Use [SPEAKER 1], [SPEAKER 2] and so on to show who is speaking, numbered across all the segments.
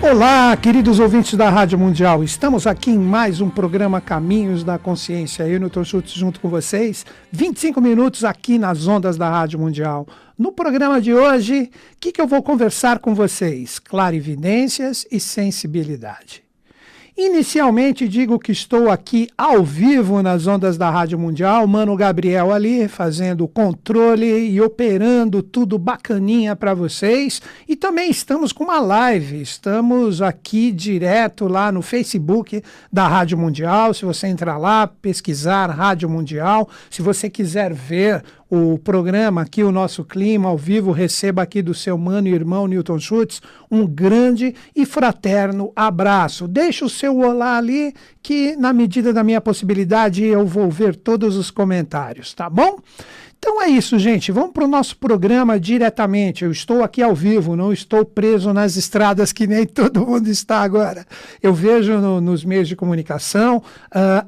[SPEAKER 1] Olá, queridos ouvintes da Rádio Mundial. Estamos aqui em mais um programa Caminhos da Consciência. Eu, Newton Schultz, junto com vocês. 25 minutos aqui nas ondas da Rádio Mundial. No programa de hoje, o que eu vou conversar com vocês? Clarividências e sensibilidade. Inicialmente digo que estou aqui ao vivo nas ondas da Rádio Mundial, Mano Gabriel ali fazendo o controle e operando tudo bacaninha para vocês. E também estamos com uma live, estamos aqui direto lá no Facebook da Rádio Mundial. Se você entrar lá, pesquisar Rádio Mundial, se você quiser ver o programa aqui, o nosso clima ao vivo, receba aqui do seu mano e irmão Newton Schultz um grande e fraterno abraço. Deixa o seu olá ali, que na medida da minha possibilidade eu vou ver todos os comentários, tá bom? Então é isso, gente. Vamos para o nosso programa diretamente. Eu estou aqui ao vivo, não estou preso nas estradas que nem todo mundo está agora. Eu vejo nos meios de comunicação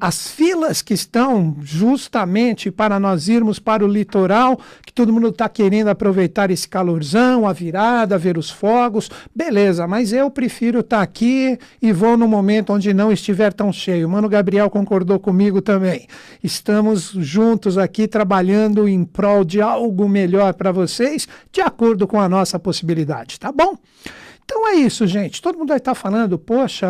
[SPEAKER 1] as filas que estão justamente para nós irmos para o litoral, que todo mundo está querendo aproveitar esse calorzão, a virada, ver os fogos. Beleza, mas eu prefiro estar aqui e vou no momento onde não estiver tão cheio. O Mano Gabriel concordou comigo também. Estamos juntos aqui trabalhando em prol de algo melhor para vocês, de acordo com a nossa possibilidade, tá bom? Então é isso, gente. Todo mundo vai estar falando, poxa,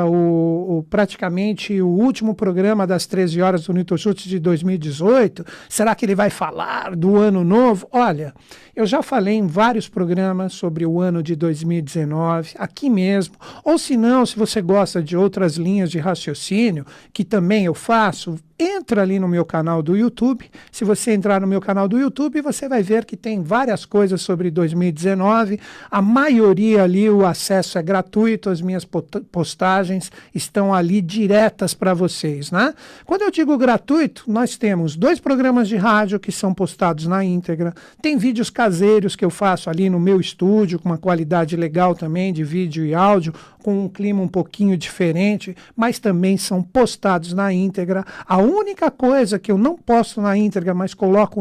[SPEAKER 1] praticamente o último programa das 13 horas do Newton Schultz de 2018, será que ele vai falar do ano novo? Olha, eu já falei em vários programas sobre o ano de 2019, aqui mesmo, ou se não, se você gosta de outras linhas de raciocínio, que também eu faço, entra ali no meu canal do YouTube. Se você entrar no meu canal do YouTube, você vai ver que tem várias coisas sobre 2019. A maioria ali, o acesso é gratuito, as minhas postagens estão ali diretas para vocês, né? Quando eu digo gratuito, nós temos 2 programas de rádio que são postados na íntegra, tem vídeos caseiros que eu faço ali no meu estúdio, com uma qualidade legal também de vídeo e áudio, com um clima um pouquinho diferente, mas também são postados na íntegra. A única coisa que eu não posto na íntegra, mas coloco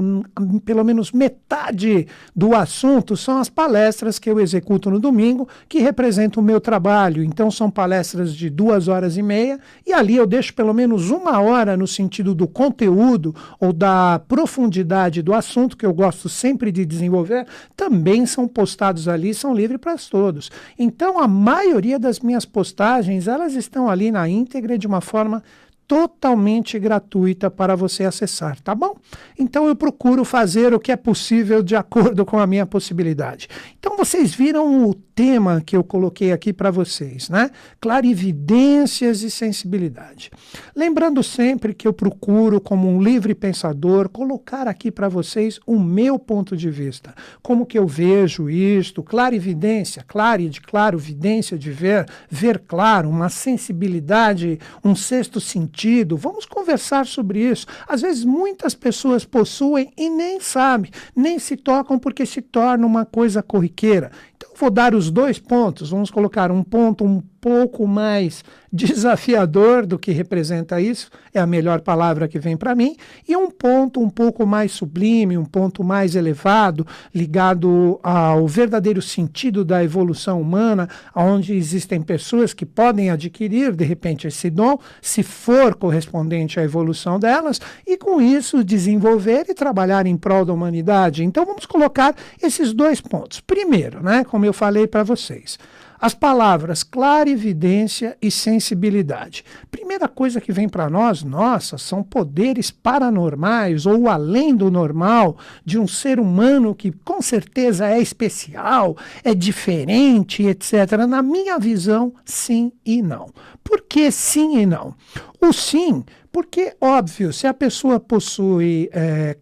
[SPEAKER 1] pelo menos metade do assunto, são as palestras que eu executo no domingo, que representam o meu trabalho. Então são palestras de 2h30, e ali eu deixo pelo menos 1 hora no sentido do conteúdo ou da profundidade do assunto, que eu gosto sempre de desenvolver, também são postados ali, são livres para todos. Então a maioria das minhas postagens, elas estão ali na íntegra de uma forma totalmente gratuita para você acessar, tá bom? Então eu procuro fazer o que é possível de acordo com a minha possibilidade. Então vocês viram o tema que eu coloquei aqui para vocês, né? Clarividências e sensibilidade. Lembrando sempre que eu procuro, como um livre pensador, colocar aqui para vocês o meu ponto de vista. Como que eu vejo isto, clarividência, claro, vidência de ver claro, uma sensibilidade, um sexto sentido. Vamos conversar sobre isso. Às vezes muitas pessoas possuem e nem sabem, nem se tocam porque se torna uma coisa corriqueira. Então vou dar os 2 pontos, vamos colocar um ponto um pouco mais desafiador do que representa isso, é a melhor palavra que vem para mim, e um ponto um pouco mais sublime, um ponto mais elevado, ligado ao verdadeiro sentido da evolução humana, onde existem pessoas que podem adquirir, de repente, esse dom, se for correspondente à evolução delas, e com isso desenvolver e trabalhar em prol da humanidade. Então vamos colocar esses 2 pontos. Primeiro, né, como eu falei para vocês, as palavras clarividência e sensibilidade. Primeira coisa que vem para nós, nossa, são poderes paranormais ou além do normal de um ser humano que com certeza é especial, é diferente, etc. Na minha visão, sim e não. Por que sim e não? O sim, porque, óbvio, se a pessoa possui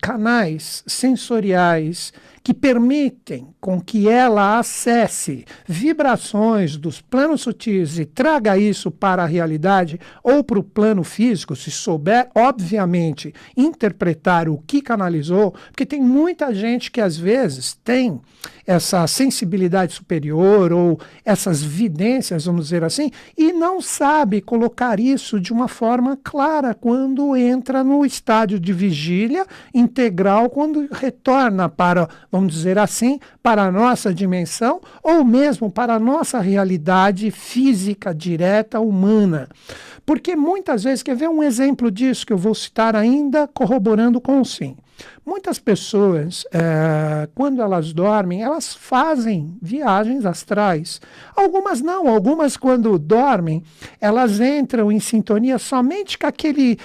[SPEAKER 1] canais sensoriais que permitem com que ela acesse vibrações dos planos sutis e traga isso para a realidade ou para o plano físico, se souber, obviamente, interpretar o que canalizou, porque tem muita gente que às vezes tem essa sensibilidade superior ou essas vidências, vamos dizer assim, e não sabe colocar isso de uma forma clara quando entra no estádio de vigília integral, quando retorna para, vamos dizer assim, para a nossa dimensão ou mesmo para a nossa realidade física direta humana. Porque muitas vezes, quer ver um exemplo disso que eu vou citar ainda, corroborando com o sim. Muitas pessoas, quando elas dormem, elas fazem viagens astrais. Algumas não, algumas quando dormem, elas entram em sintonia somente com aquele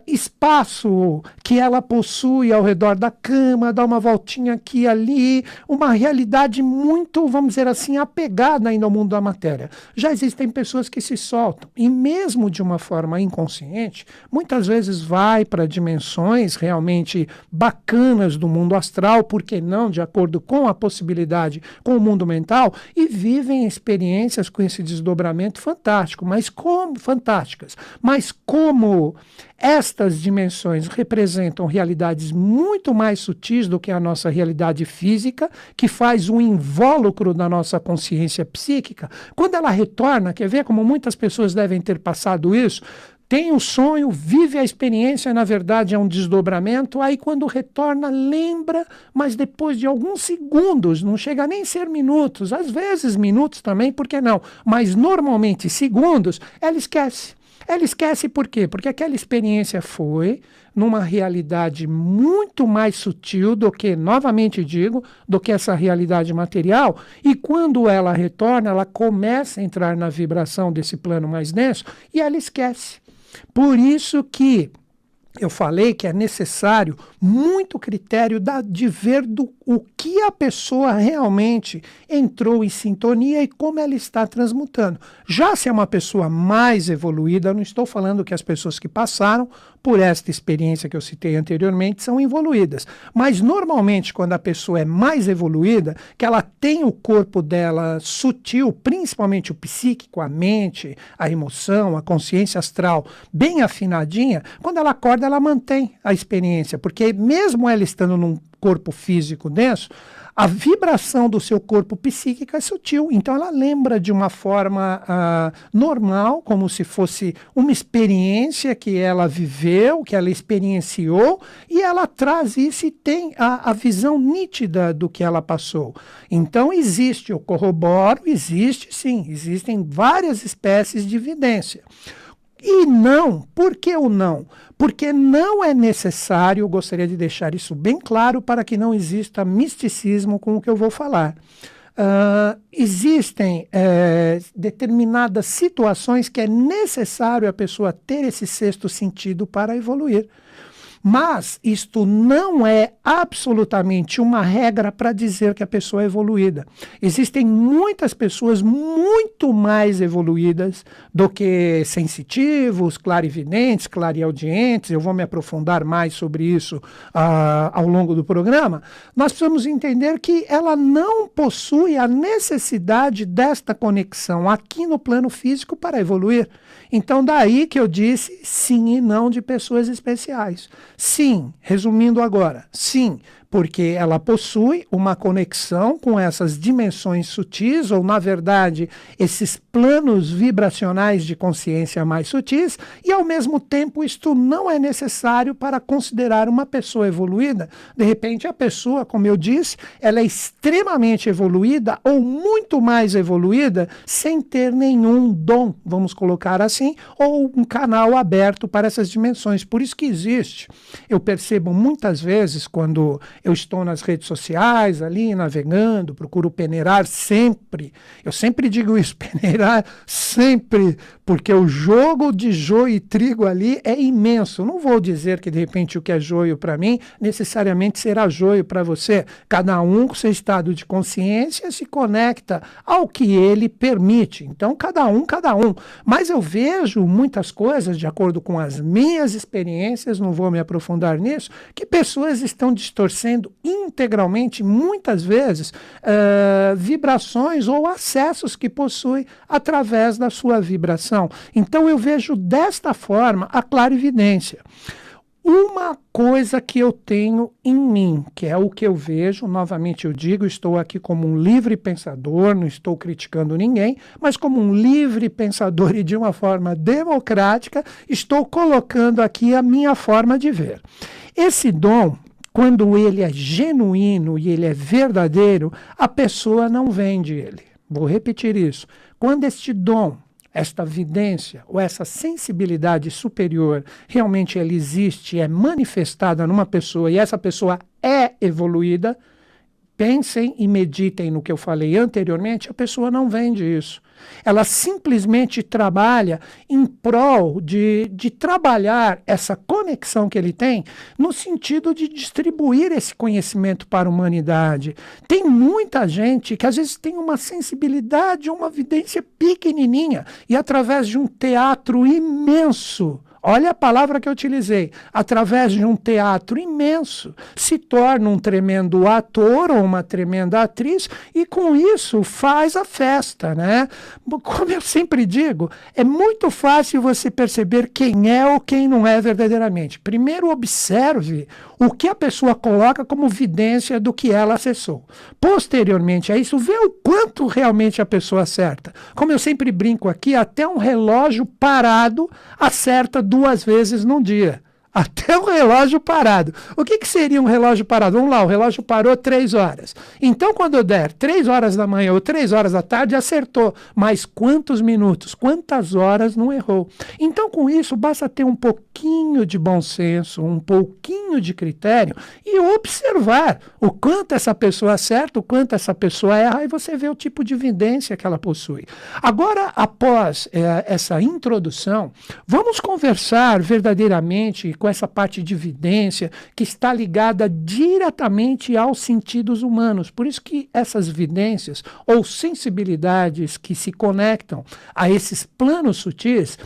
[SPEAKER 1] espaço que ela possui ao redor da cama, dá uma voltinha aqui e ali, uma realidade muito, vamos dizer assim, apegada ainda ao mundo da matéria. Já existem pessoas que se soltam, e mesmo de uma forma inconsciente, muitas vezes vai para dimensões realmente bacanas do mundo astral, por que não, de acordo com a possibilidade, com o mundo mental, e vivem experiências com esse desdobramento fantástico, fantásticas. Mas como estas dimensões representam realidades muito mais sutis do que a nossa realidade física, que faz um invólucro da nossa consciência psíquica, quando ela retorna, quer ver como muitas pessoas devem ter passado isso? Tem um sonho, vive a experiência, na verdade é um desdobramento, aí quando retorna lembra, mas depois de alguns segundos, não chega nem a ser minutos, às vezes minutos também, por que não? Mas normalmente segundos, ela esquece. Ela esquece por quê? Porque aquela experiência foi numa realidade muito mais sutil do que, novamente digo, do que essa realidade material, e quando ela retorna, ela começa a entrar na vibração desse plano mais denso e ela esquece. Por isso que eu falei que é necessário muito critério de ver o que a pessoa realmente entrou em sintonia e como ela está transmutando. Já se é uma pessoa mais evoluída, eu não estou falando que as pessoas que passaram por esta experiência que eu citei anteriormente são evoluídas. Mas normalmente quando a pessoa é mais evoluída, que ela tem o corpo dela sutil, principalmente o psíquico, a mente, a emoção, a consciência astral bem afinadinha, quando ela acorda ela mantém a experiência, porque mesmo ela estando num corpo físico denso, a vibração do seu corpo psíquico é sutil, então ela lembra de uma forma normal, como se fosse uma experiência que ela viveu, que ela experienciou, e ela traz isso e tem a visão nítida do que ela passou. Então existe, eu corroboro, existe sim, existem várias espécies de evidência. E não, por que o não? Porque não é necessário, eu gostaria de deixar isso bem claro para que não exista misticismo com o que eu vou falar. Existem determinadas situações que é necessário a pessoa ter esse sexto sentido para evoluir. Mas isto não é absolutamente uma regra para dizer que a pessoa é evoluída. Existem muitas pessoas muito mais evoluídas do que sensitivos, clarividentes, clareaudientes. Eu vou me aprofundar mais sobre isso ao longo do programa. Nós precisamos entender que ela não possui a necessidade desta conexão aqui no plano físico para evoluir. Então, daí que eu disse sim e não de pessoas especiais. Sim, resumindo agora, sim, porque ela possui uma conexão com essas dimensões sutis, ou, na verdade, esses planos vibracionais de consciência mais sutis, e, ao mesmo tempo, isto não é necessário para considerar uma pessoa evoluída. De repente, a pessoa, como eu disse, ela é extremamente evoluída ou muito mais evoluída sem ter nenhum dom, vamos colocar assim, ou um canal aberto para essas dimensões. Por isso que existe. Eu percebo muitas vezes, quando eu estou nas redes sociais, ali navegando, procuro peneirar sempre. Eu sempre digo isso, peneirar sempre, porque o jogo de joio e trigo ali é imenso. Eu não vou dizer que, de repente, o que é joio para mim, necessariamente será joio para você. Cada um, com seu estado de consciência, se conecta ao que ele permite. Então, cada um. Mas eu vejo muitas coisas, de acordo com as minhas experiências, não vou me aprofundar nisso, que pessoas estão distorcendo integralmente, muitas vezes, vibrações ou acessos que possui através da sua vibração. Então eu vejo desta forma a clarividência. uma coisa que eu tenho em mim, que é o que eu vejo, novamente eu digo, estou aqui como um livre pensador, não estou criticando ninguém, mas como um livre pensador e de uma forma democrática, estou colocando aqui a minha forma de ver. Esse dom, quando ele é genuíno e ele é verdadeiro, a pessoa não vende ele. Vou repetir isso. Quando este dom, esta vidência ou essa sensibilidade superior realmente ela existe, é manifestada numa pessoa e essa pessoa é evoluída, pensem e meditem no que eu falei anteriormente, a pessoa não vende isso. Ela simplesmente trabalha em prol de trabalhar essa conexão que ele tem no sentido de distribuir esse conhecimento para a humanidade. Tem muita gente que às vezes tem uma sensibilidade, uma vidência pequenininha e através de um teatro imenso, olha a palavra que eu utilizei, através de um teatro imenso, se torna um tremendo ator ou uma tremenda atriz e com isso faz a festa, né? Como eu sempre digo, é muito fácil você perceber quem é ou quem não é verdadeiramente. Primeiro observe o que a pessoa coloca como vidência do que ela acessou. Posteriormente a isso, vê o quanto realmente a pessoa acerta. Como eu sempre brinco aqui, até um relógio parado acerta 2 vezes num dia. Até o relógio parado. O que seria um relógio parado? Vamos lá, o relógio parou 3 horas. Então, quando eu der 3 horas da manhã ou 3 horas da tarde, acertou. Mas quantos minutos, quantas horas não errou? Então, com isso, basta ter um pouquinho de bom senso, um pouquinho de critério e observar o quanto essa pessoa acerta, o quanto essa pessoa erra, e você vê o tipo de evidência que ela possui. Agora, após essa introdução, vamos conversar verdadeiramente com essa parte de evidência que está ligada diretamente aos sentidos humanos. Por isso que essas evidências ou sensibilidades que se conectam a esses planos sutis,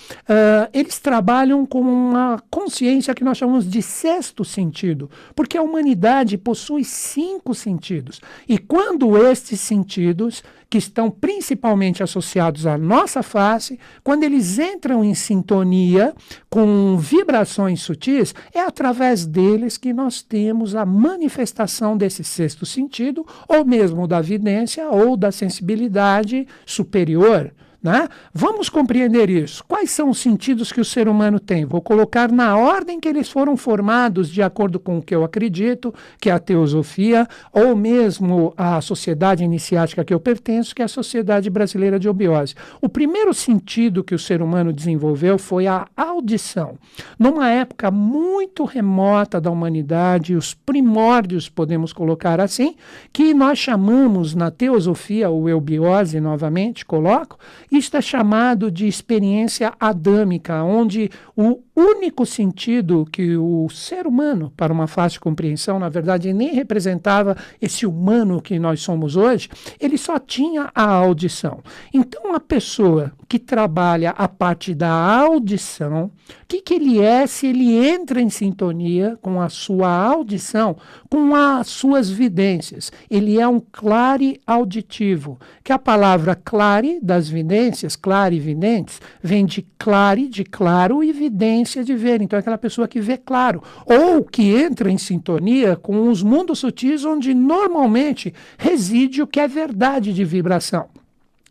[SPEAKER 1] eles trabalham com uma consciência que nós chamamos de 6º sentido, porque a humanidade possui 5 sentidos. E quando estes sentidos, que estão principalmente associados à nossa face, quando eles entram em sintonia com vibrações sutis, é através deles que nós temos a manifestação desse 6º sentido, ou mesmo da vidência ou da sensibilidade superior. Né? Vamos compreender isso. Quais são os sentidos que o ser humano tem? Vou colocar na ordem que eles foram formados, de acordo com o que eu acredito, que é a teosofia, ou mesmo a sociedade iniciática que eu pertenço, que é a Sociedade Brasileira de Obiose. O primeiro sentido que o ser humano desenvolveu foi a audição. Numa época muito remota da humanidade, os primórdios, podemos colocar assim, que nós chamamos na teosofia, ou eubiose, novamente, coloco, isto é chamado de experiência adâmica, onde o único sentido que o ser humano, para uma fácil compreensão, na verdade nem representava esse humano que nós somos hoje, ele só tinha a audição. Então a pessoa que trabalha a parte da audição, o que ele é se ele entra em sintonia com a sua audição, com as suas vidências? Ele é um clare auditivo, que a palavra clare das vidências, clarividentes, vem de clare, de claro, e vidência de ver. Então é aquela pessoa que vê claro, ou que entra em sintonia com os mundos sutis onde normalmente reside o que é verdade de vibração.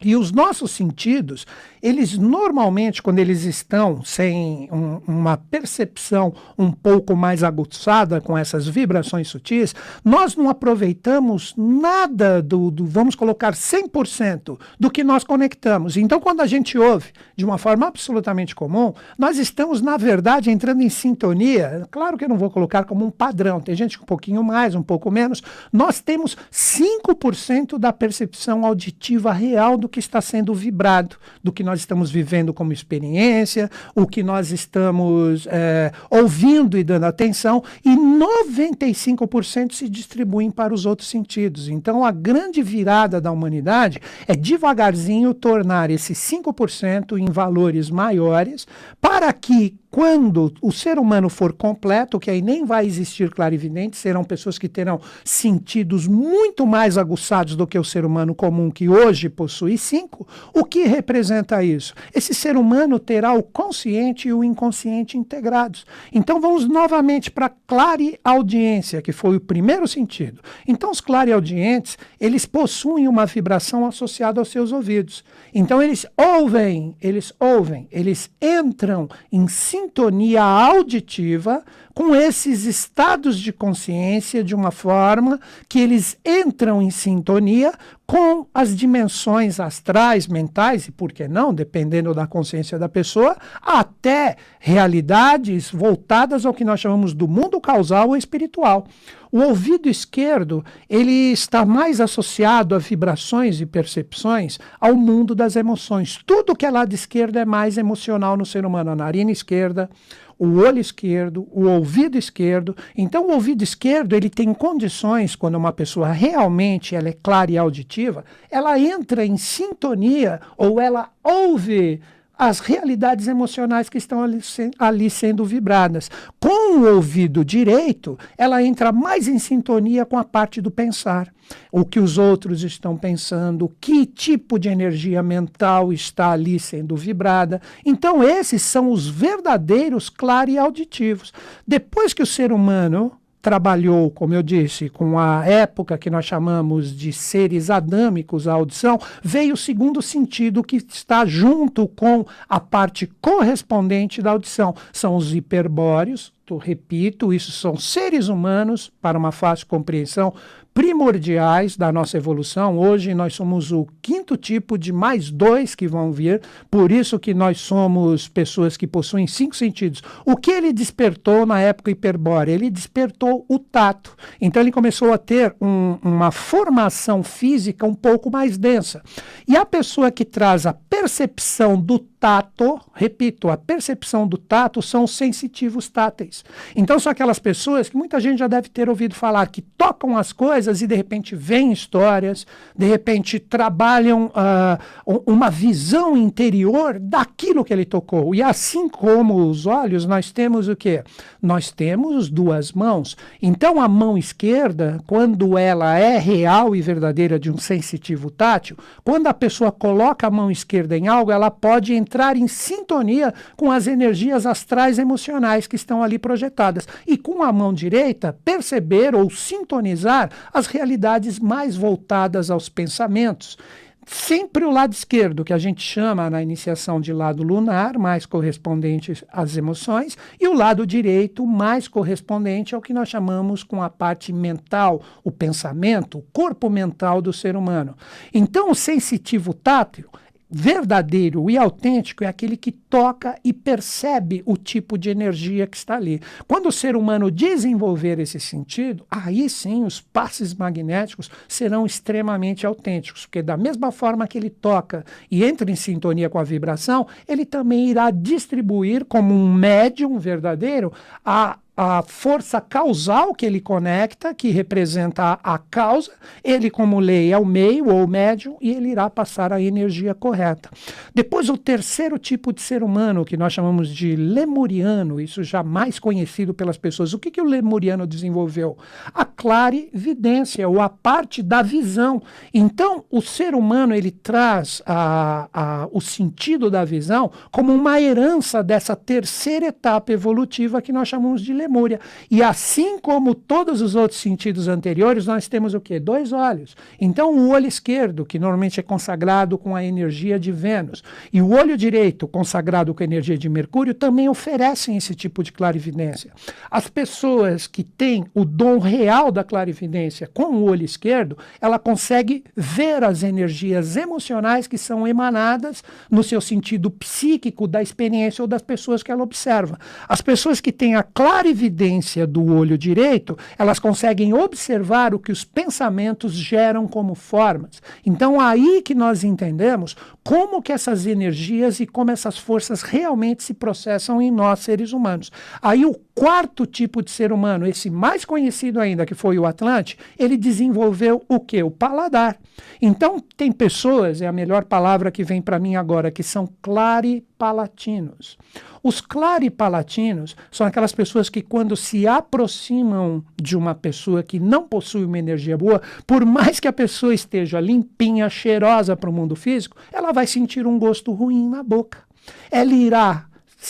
[SPEAKER 1] E os nossos sentidos, eles normalmente, quando eles estão sem uma percepção um pouco mais aguçada com essas vibrações sutis, nós não aproveitamos nada vamos colocar 100% do que nós conectamos. Então, quando a gente ouve de uma forma absolutamente comum, nós estamos, na verdade, entrando em sintonia. Claro que eu não vou colocar como um padrão, tem gente com um pouquinho mais, um pouco menos. Nós temos 5% da percepção auditiva real do que está sendo vibrado, do que nós estamos vivendo como experiência, o que nós estamos ouvindo e dando atenção, e 95% se distribuem para os outros sentidos. Então, a grande virada da humanidade é devagarzinho tornar esses 5% em valores maiores, para que quando o ser humano for completo, que aí nem vai existir clarividente, serão pessoas que terão sentidos muito mais aguçados do que o ser humano comum, que hoje possui 5, o que representa isso? Esse ser humano terá o consciente e o inconsciente integrados. Então vamos novamente para a clareaudiência, que foi o primeiro sentido. Então os clareaudientes, eles possuem uma vibração associada aos seus ouvidos. Então eles ouvem, eles entram em sintonia auditiva com esses estados de consciência de uma forma que eles entram em sintonia com as dimensões astrais, mentais, e por que não, dependendo da consciência da pessoa, até realidades voltadas ao que nós chamamos do mundo causal ou espiritual. O ouvido esquerdo, ele está mais associado a vibrações e percepções ao mundo das emoções. Tudo que é lado esquerdo é mais emocional no ser humano. A narina esquerda, o olho esquerdo, o ouvido esquerdo. Então, o ouvido esquerdo, ele tem condições, quando uma pessoa realmente ela é clara e auditiva, ela entra em sintonia ou ela ouve as realidades emocionais que estão ali sendo vibradas. Com o ouvido direito, ela entra mais em sintonia com a parte do pensar. O que os outros estão pensando, que tipo de energia mental está ali sendo vibrada. Então, esses são os verdadeiros clareauditivos. Depois que o ser humano trabalhou, como eu disse, com a época que nós chamamos de seres adâmicos, a audição, veio o segundo sentido que está junto com a parte correspondente da audição. São os hiperbóreos, repito, isso são seres humanos, para uma fácil compreensão, primordiais da nossa evolução. Hoje nós somos o 5º tipo de mais 2 que vão vir, por isso que nós somos pessoas que possuem 5 sentidos. O que ele despertou na época hiperbórea? Ele despertou o tato. Então ele começou a ter uma formação física um pouco mais densa. E a pessoa que traz a percepção do tato, repito, a percepção do tato são os sensitivos táteis. Então são aquelas pessoas que muita gente já deve ter ouvido falar, que tocam as coisas e de repente veem histórias, de repente trabalham uma visão interior daquilo que ele tocou. E assim como os olhos, nós temos o quê? Nós temos 2 mãos. Então a mão esquerda, quando ela é real e verdadeira de um sensitivo tátil, quando a pessoa coloca a mão esquerda em algo, ela pode entrar em sintonia com as energias astrais emocionais que estão ali projetadas. E com a mão direita, perceber ou sintonizar as realidades mais voltadas aos pensamentos. Sempre o lado esquerdo, que a gente chama na iniciação de lado lunar, mais correspondente às emoções, e o lado direito, mais correspondente ao que nós chamamos com a parte mental, o pensamento, o corpo mental do ser humano. Então, o sensitivo tátil verdadeiro e autêntico é aquele que toca e percebe o tipo de energia que está ali. Quando o ser humano desenvolver esse sentido, aí sim os passes magnéticos serão extremamente autênticos, porque da mesma forma que ele toca e entra em sintonia com a vibração, ele também irá distribuir como um médium verdadeiro a força causal que ele conecta, que representa a causa, ele como lei é o meio ou o médium, e ele irá passar a energia correta. Depois o terceiro tipo de ser humano, que nós chamamos de lemuriano, isso já mais conhecido pelas pessoas. O que o lemuriano desenvolveu? A clarividência, ou a parte da visão. Então o ser humano ele traz o sentido da visão como uma herança dessa terceira etapa evolutiva que nós chamamos de Lemúria. E assim como todos os outros sentidos anteriores, nós temos o quê? 2 olhos. Então o olho esquerdo, que normalmente é consagrado com a energia de Vênus, e o olho direito, consagrado com a energia de Mercúrio, também oferecem esse tipo de clarividência. As pessoas que têm o dom real da clarividência com o olho esquerdo, ela consegue ver as energias emocionais que são emanadas no seu sentido psíquico da experiência ou das pessoas que ela observa. As pessoas que têm a clarividência do olho direito, elas conseguem observar o que os pensamentos geram como formas. Então, aí que nós entendemos como que essas energias e como essas forças realmente se processam em nós, seres humanos. Aí o quarto tipo de ser humano, esse mais conhecido ainda, que foi o Atlante, ele desenvolveu o quê? O paladar. Então, tem pessoas, é a melhor palavra que vem para mim agora, que são claripalatinos. Os claripalatinos são aquelas pessoas que, quando se aproximam de uma pessoa que não possui uma energia boa, por mais que a pessoa esteja limpinha, cheirosa para o mundo físico, ela vai sentir um gosto ruim na boca. Ela irá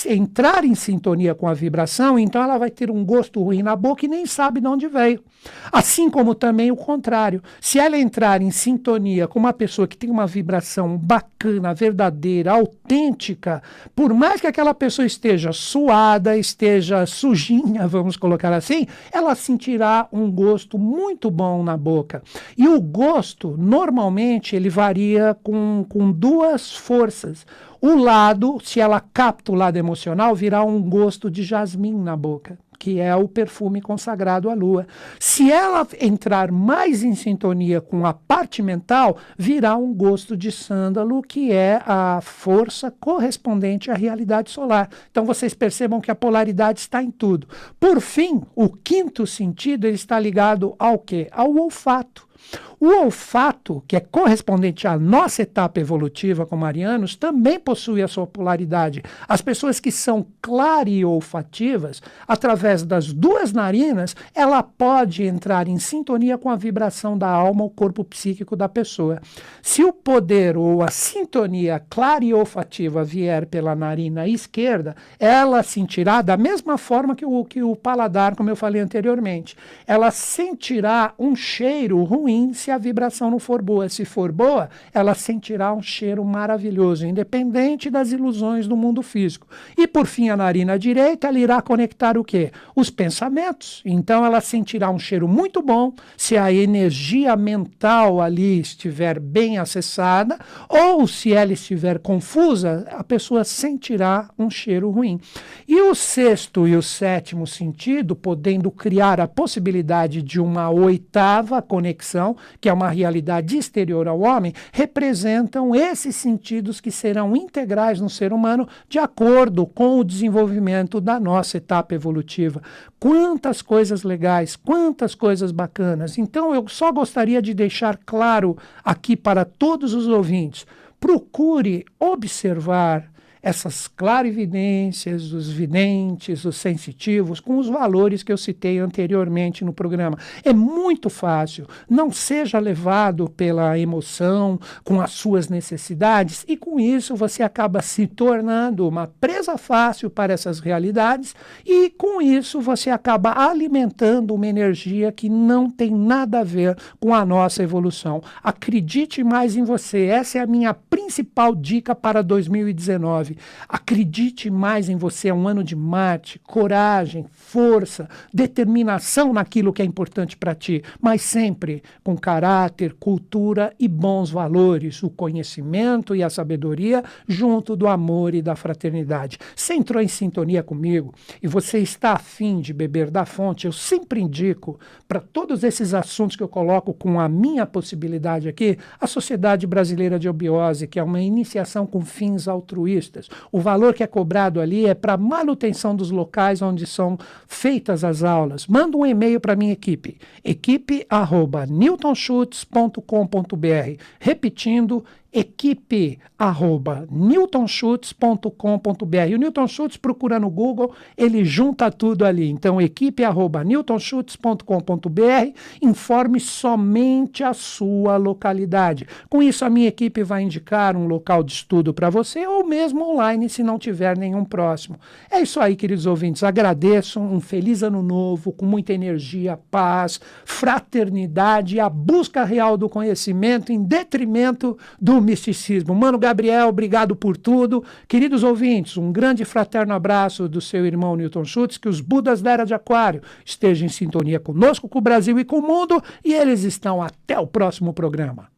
[SPEAKER 1] entrar em sintonia com a vibração, então ela vai ter um gosto ruim na boca e nem sabe de onde veio. Assim como também o contrário. Se ela entrar em sintonia com uma pessoa que tem uma vibração bacana, verdadeira, autêntica, por mais que aquela pessoa esteja suada, esteja sujinha, vamos colocar assim, ela sentirá um gosto muito bom na boca. E o gosto, normalmente, ele varia com duas forças. O lado, se ela capta o lado emocional, virá um gosto de jasmim na boca, que é o perfume consagrado à lua. Se ela entrar mais em sintonia com a parte mental, virá um gosto de sândalo, que é a força correspondente à realidade solar. Então vocês percebam que a polaridade está em tudo. Por fim, o quinto sentido, ele está ligado ao quê? Ao olfato. O olfato, que é correspondente à nossa etapa evolutiva como arianos, também possui a sua polaridade. As pessoas que são clariolfativas, através das duas narinas, ela pode entrar em sintonia com a vibração da alma, o corpo psíquico da pessoa. Se o poder ou a sintonia clariolfativa vier pela narina esquerda, ela sentirá da mesma forma que o paladar, como eu falei anteriormente. Ela sentirá um cheiro ruim se a vibração não for boa. Se for boa, ela sentirá um cheiro maravilhoso, independente das ilusões do mundo físico. E, por fim, a narina direita, ela irá conectar o quê? Os pensamentos. Então, ela sentirá um cheiro muito bom se a energia mental ali estiver bem acessada, ou se ela estiver confusa, a pessoa sentirá um cheiro ruim. E o sexto e o sétimo sentido, podendo criar a possibilidade de uma oitava conexão, que é uma realidade exterior ao homem, representam esses sentidos que serão integrais no ser humano de acordo com o desenvolvimento da nossa etapa evolutiva. Quantas coisas legais, quantas coisas bacanas. Então, eu só gostaria de deixar claro aqui para todos os ouvintes: procure observar essas clarividências, os videntes, os sensitivos, com os valores que eu citei anteriormente no programa. É muito fácil. Não seja levado pela emoção, com as suas necessidades, e com isso você acaba se tornando uma presa fácil para essas realidades, e com isso você acaba alimentando uma energia que não tem nada a ver com a nossa evolução. Acredite mais em você. Essa é a minha principal dica para 2019. Acredite mais em você. É um ano de Marte, coragem, força, determinação naquilo que é importante para ti, mas sempre com caráter, cultura e bons valores, o conhecimento e a sabedoria junto do amor e da fraternidade. Você entrou em sintonia comigo e você está afim de beber da fonte, eu sempre indico para todos esses assuntos que eu coloco com a minha possibilidade aqui, a Sociedade Brasileira de Obiose, que é uma iniciação com fins altruístas. O valor que é cobrado ali é para manutenção dos locais onde são feitas as aulas. Manda um e-mail para a minha equipe, equipe@newtonschutz.com.br. Repetindo, equipe@newtonschutz.com.br. O Newton Schutz, procura no Google, ele junta tudo ali. Então, equipe@newtonschutz.com.br, informe somente a sua localidade. Com isso, a minha equipe vai indicar um local de estudo para você, ou mesmo online, se não tiver nenhum próximo. É isso aí, queridos ouvintes. Agradeço, um feliz ano novo, com muita energia, paz, fraternidade e a busca real do conhecimento em detrimento do misticismo. Mano Gabriel, obrigado por tudo. Queridos ouvintes, um grande fraterno abraço do seu irmão Newton Schutz, que os Budas da Era de Aquário estejam em sintonia conosco, com o Brasil e com o mundo, e eles estão até o próximo programa.